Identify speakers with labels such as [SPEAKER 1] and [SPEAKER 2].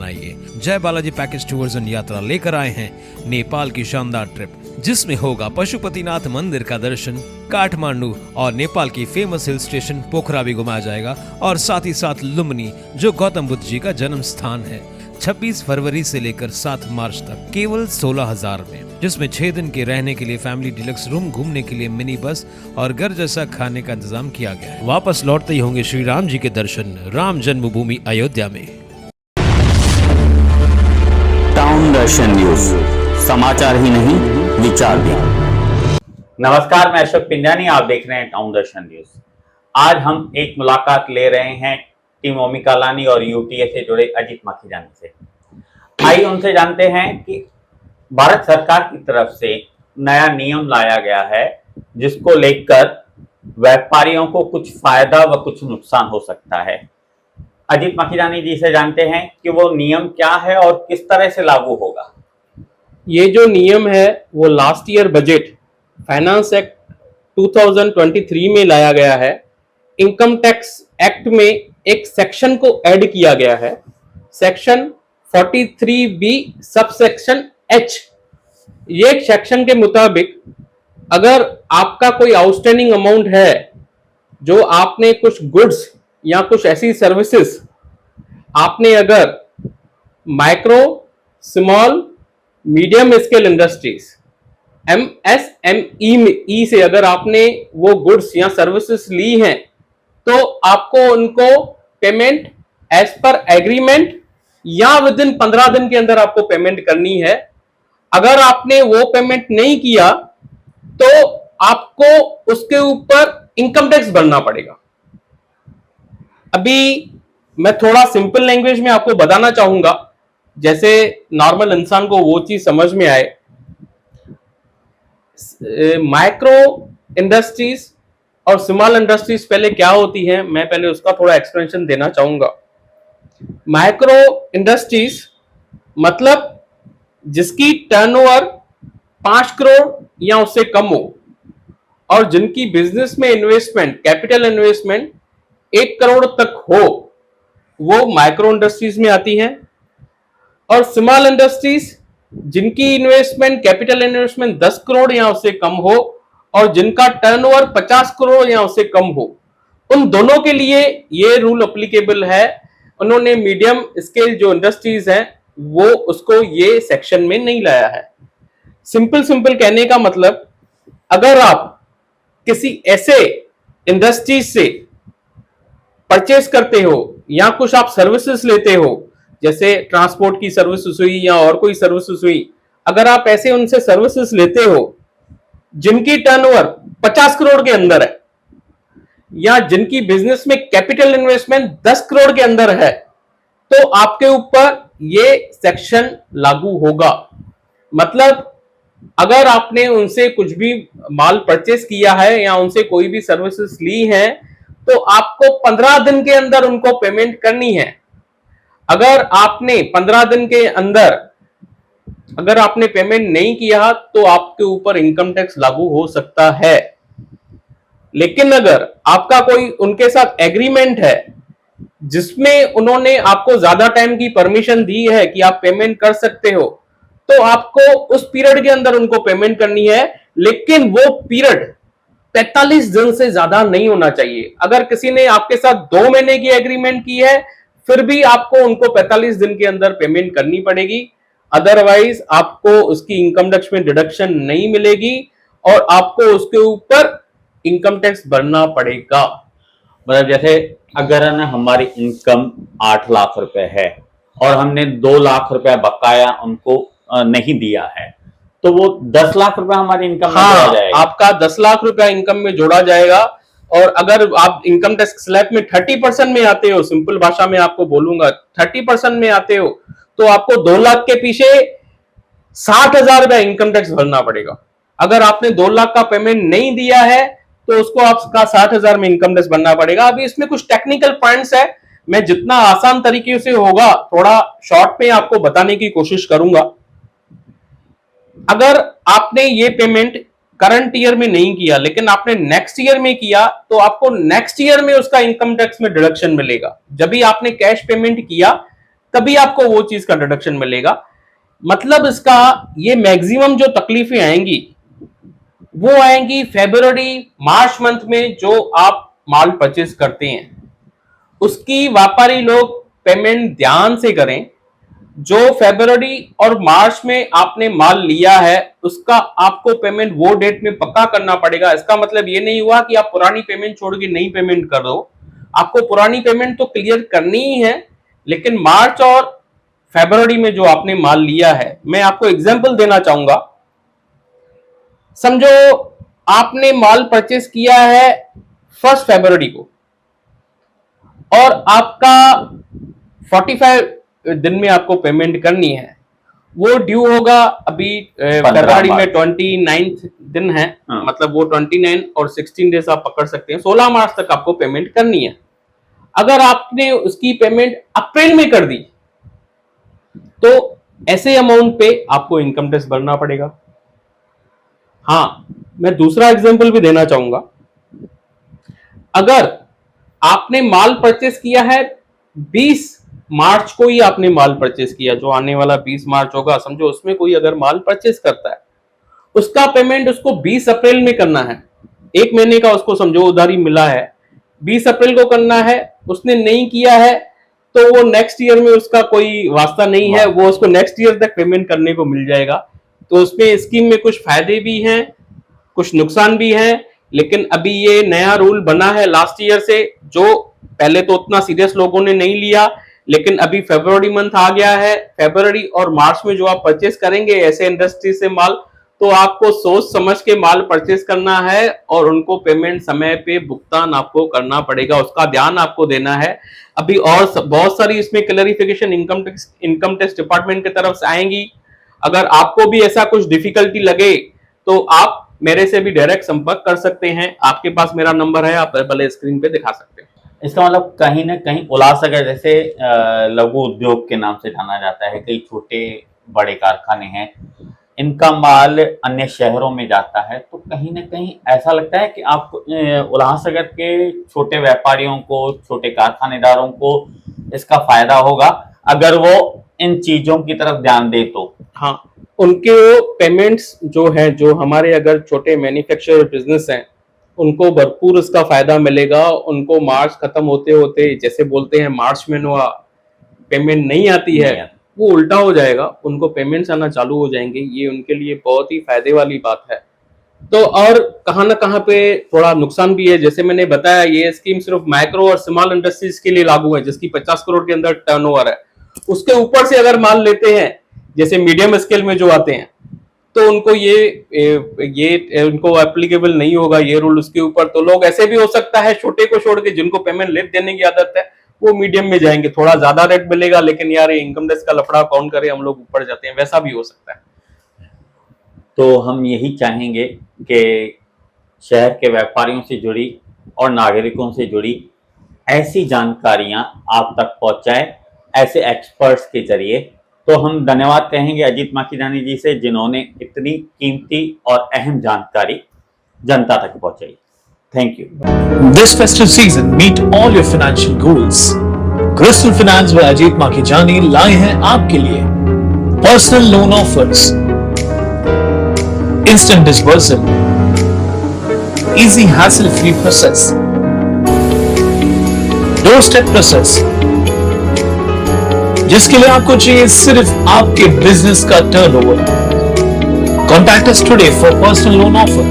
[SPEAKER 1] बनाइए। जय Balaji package tours and यात्रा लेकर आए हैं नेपाल की शानदार ट्रिप, जिसमें होगा पशुपतिनाथ मंदिर का दर्शन, काठमांडू और नेपाल की फेमस हिल स्टेशन पोखरा भी घुमाया जाएगा, और साथ ही साथ लुम्बिनी जो गौतम बुद्ध जी का जन्म स्थान है। 26 फरवरी से लेकर 7 मार्च तक केवल 16,000 में, जिसमें 6 दिन के रहने के लिए फैमिली डिलक्स रूम, घूमने के लिए मिनी बस और घर जैसा खाने का इंतजाम किया गया है। वापस लौटते ही होंगे श्री राम जी के दर्शन राम जन्मभूमि अयोध्या में।
[SPEAKER 2] टाउन दर्शन न्यूज, समाचार ही नहीं विचार भी।
[SPEAKER 3] नमस्कार, मैं अशोक पिंजानी, आप देख रहे हैं टाउन दर्शन न्यूज। आज हम एक मुलाकात ले रहे हैं टीम ओमिका लानी और यूटीए से जुड़े अजीत माखीजानी से। आइए उनसे जानते हैं कि भारत सरकार की तरफ से नया नियम लाया गया है, जिसको लेकर व्यापारियों को कुछ फायदा व कुछ नुकसान हो सकता है। अजीत माखीजानी जी से जानते हैं कि वो नियम क्या है और किस तरह से लागू होगा।
[SPEAKER 4] ये जो नियम है वो last year budget finance act 2023 में लाया गया है। इनकम टैक्स एक्ट में एक सेक्शन को ऐड किया गया है, section 43B sub section H। ये सेक्शन के मुताबिक अगर आपका कोई आउटस्टैंडिंग अमाउंट है, जो आपने कुछ गुड्स या कुछ ऐसी सर्विसेज आपने अगर micro, small, medium scale industries MSME से अगर आपने वो गुड्स या सर्विसेज ली हैं, तो आपको उनको पेमेंट एज पर एग्रीमेंट या विद इन 15 दिन के अंदर आपको पेमेंट करनी है। अगर आपने वो पेमेंट नहीं किया तो आपको उसके ऊपर इनकम टैक्स भरना पड़ेगा। अभी मैं थोड़ा सिंपल लैंग्वेज में आपको बताना चाहूंगा, जैसे नॉर्मल इंसान को वो चीज समझ में आए। माइक्रो इंडस्ट्रीज और स्मॉल इंडस्ट्रीज पहले क्या होती है, मैं पहले उसका थोड़ा एक्सप्लेनेशन देना चाहूंगा। माइक्रो इंडस्ट्रीज मतलब जिसकी टर्नओवर 5 करोड़ या उससे कम हो और जिनकी बिजनेस में इन्वेस्टमेंट, कैपिटल इन्वेस्टमेंट 1 करोड़ तक हो, वो माइक्रो इंडस्ट्रीज में आती है। और स्मॉल इंडस्ट्रीज जिनकी इन्वेस्टमेंट, कैपिटल इन्वेस्टमेंट 10 करोड़ या उससे कम हो और जिनका टर्नओवर 50 करोड़ या उससे कम हो, उन दोनों के लिए ये रूल एप्लीकेबल है। उन्होंने मीडियम स्केल जो इंडस्ट्रीज हैं वो उसको ये सेक्शन में नहीं लाया है। सिंपल कहने का मतलब, अगर आप किसी ऐसे इंडस्ट्रीज से परचेस करते हो या कुछ आप सर्विसेज लेते हो, जैसे ट्रांसपोर्ट की सर्विसेज हुई या और कोई सर्विसेज हुई, अगर आप ऐसे उनसे सर्विसेज लेते हो जिनकी टर्नओवर 50 करोड़ के अंदर है या जिनकी बिजनेस में कैपिटल इन्वेस्टमेंट 10 करोड़ के अंदर है, तो आपके ऊपर ये सेक्शन लागू होगा। मतलब अगर आपने उनसे कुछ भी माल परचेस किया है या उनसे कोई भी सर्विसेज ली है, तो आपको 15 दिन के अंदर उनको पेमेंट करनी है। अगर आपने 15 दिन के अंदर अगर आपने पेमेंट नहीं किया तो आपके ऊपर इनकम टैक्स लागू हो सकता है। लेकिन अगर आपका कोई उनके साथ एग्रीमेंट है जिसमें उन्होंने आपको ज्यादा टाइम की परमिशन दी है कि आप पेमेंट कर सकते हो, तो आपको उस पीरियड के अंदर उनको पेमेंट करनी है। लेकिन वो पीरियड 45 दिन से ज्यादा नहीं होना चाहिए। अगर किसी ने आपके साथ 2 महीने की एग्रीमेंट की है, फिर भी आपको उनको 45 दिन के अंदर पेमेंट करनी पड़ेगी, अदरवाइज आपको उसकी इनकम टैक्स में डिडक्शन नहीं मिलेगी और आपको उसके ऊपर इनकम टैक्स भरना पड़ेगा।
[SPEAKER 3] मतलब जैसे अगर ना हमारी इनकम 8 लाख रुपए है और हमने 2 लाख रुपए बकाया उनको नहीं दिया है, तो वो 10 लाख रुपए हमारी इनकम में जोड़ा जाएगा।
[SPEAKER 4] आपका 10 लाख रुपया इनकम में जोड़ा जाएगा। और अगर आप इनकम टैक्स स्लैब में 30% में आते हो, सिंपल भाषा में आपको बोलूंगा 30% में आते हो, तो आपको 2 लाख के पीछे 60,000 रुपया इनकम टैक्स भरना पड़ेगा। अगर आपने 2 लाख का पेमेंट नहीं दिया है तो उसको आपका 60,000 में इनकम टैक्स भरना पड़ेगा। अभी इसमें कुछ टेक्निकल पॉइंट्स है, मैं जितना आसान तरीके से होगा थोड़ा शॉर्ट में आपको बताने की कोशिश करूंगा। अगर आपने ये पेमेंट करंट ईयर में नहीं किया लेकिन आपने नेक्स्ट ईयर में किया, तो आपको नेक्स्ट ईयर में उसका इनकम टैक्स में डिडक्शन मिलेगा। जब भी आपने कैश पेमेंट किया तभी आपको वो चीज का डिडक्शन मिलेगा। मतलब इसका ये मैक्सिमम जो तकलीफें आएंगी वो आएंगी फरवरी मार्च मंथ में, जो आप माल परचेज करते हैं उसकी व्यापारी लोग पेमेंट ध्यान से करें। जो फरवरी और मार्च में आपने माल लिया है उसका आपको पेमेंट वो डेट में पक्का करना पड़ेगा। इसका मतलब ये नहीं हुआ कि आप पुरानी पेमेंट छोड़ के नई पेमेंट कर दो, आपको पुरानी पेमेंट तो क्लियर करनी ही है, लेकिन मार्च और फरवरी में जो आपने माल लिया है, मैं आपको एग्जांपल देना चाहूंगा। समझो आपने माल परचेस किया है 1 फरवरी को और आपका 45 दिन में आपको पेमेंट करनी है, वो ड्यू होगा अभी फरवरी में 29 दिन है, मतलब वो 29 और 16 डेज आप पकड़ सकते हैं, 16 मार्च तक आपको पेमेंट करनी है। अगर आपने उसकी पेमेंट अप्रैल में कर दी तो ऐसे अमाउंट पे आपको इनकम टैक्स भरना पड़ेगा। हाँ, मैं दूसरा एग्जांपल भी देना चाहूंगा। अगर आपने माल परचेस किया है 20 मार्च को ही आपने माल परचेस किया, जो आने वाला 20 मार्च होगा, समझो उसमें कोई अगर माल परचेस करता है उसका पेमेंट उसको 20 अप्रैल में करना है। 1 महीने का उसको समझो उधारी मिला है, 20 अप्रैल को करना है, उसने नहीं किया है तो वो नेक्स्ट ईयर में उसका कोई वास्ता नहीं है, वो उसको नेक्स्ट ईयर तक पेमेंट करने को मिल जाएगा। तो उसमें स्कीम में कुछ फायदे भी हैं, कुछ नुकसान भी हैं, लेकिन अभी ये नया रूल बना है लास्ट ईयर से, जो पहले तो उतना सीरियस लोगों ने नहीं लिया, लेकिन अभी फरवरी मंथ आ गया है। फरवरी और मार्च में जो आप परचेस करेंगे ऐसे इंडस्ट्री से माल, तो आपको सोच समझ के माल परचेस करना है और उनको पेमेंट समय पे भुगतान आपको करना पड़ेगा, उसका ध्यान आपको देना है। अभी और बहुत सारी इसमें क्लैरिफिकेशन इनकम टैक्स डिपार्टमेंट की तरफ से आएंगी। अगर आपको भी ऐसा कुछ डिफिकल्टी लगे तो आप मेरे से भी डायरेक्ट संपर्क कर सकते हैं, आपके पास मेरा नंबर है, आप भले स्क्रीन पे दिखा सकते हैं।
[SPEAKER 3] इसका मतलब कहीं ना कहीं उल्लासनगर जैसे लघु उद्योग के नाम से जाना जाता है, कई छोटे बड़े कारखाने हैं, इनका माल अन्य शहरों में जाता है, तो कहीं ना कहीं ऐसा लगता है कि आपको उल्लासनगर के छोटे व्यापारियों को, छोटे कारखानेदारों को इसका फायदा होगा अगर वो इन चीजों की तरफ ध्यान दे तो।
[SPEAKER 4] हाँ, उनके पेमेंट्स जो है, जो हमारे अगर छोटे मैन्युफैक्चरर बिजनेस हैं उनको भरपूर इसका फायदा मिलेगा। उनको मार्च खत्म होते होते, जैसे बोलते हैं मार्च में नो पेमेंट नहीं आती है, वो उल्टा हो जाएगा, उनको पेमेंट्स आना चालू हो जाएंगे। ये उनके लिए बहुत ही फायदे वाली बात है। तो और कहाँ ना कहाँ पे थोड़ा नुकसान भी है। जैसे मैंने बताया, ये स्कीम सिर्फ माइक्रो और स्मॉल इंडस्ट्रीज के लिए लागू है जिसकी 50 करोड़ के अंदर टर्नओवर है। उसके ऊपर से अगर माल लेते हैं, जैसे मीडियम स्केल में जो आते हैं, तो उनको ये उनको एप्लीकेबल नहीं होगा ये रूल उसके ऊपर। तो लोग ऐसे भी हो सकता है छोटे को छोड़ के जिनको पेमेंट लेट देने की आदत है वो मीडियम में जाएंगे, थोड़ा ज्यादा रेट मिलेगा, लेकिन यार ये इनकम टैक्स का लफड़ा कौन करे, हम लोग ऊपर जाते हैं, वैसा भी हो सकता है।
[SPEAKER 3] तो हम यही चाहेंगे कि शहर के व्यापारियों से जुड़ी और नागरिकों से जुड़ी ऐसी जानकारियां आप तक पहुंचाएं ऐसे एक्सपर्ट्स के जरिए। तो हम धन्यवाद कहेंगे अजीत माखीजानी जी से, जिन्होंने इतनी कीमती और अहम जानकारी जनता तक पहुंचाई। Thank you.
[SPEAKER 5] This festive season, meet all your financial goals. Crystal Finance व अजीत माखीजानी लाए हैं आपके लिए personal loan offers, instant disbursal, easy hassle free process, door step process, जिसके लिए आपको चाहिए सिर्फ आपके बिजनेस का turnover. Contact us today for personal loan offer.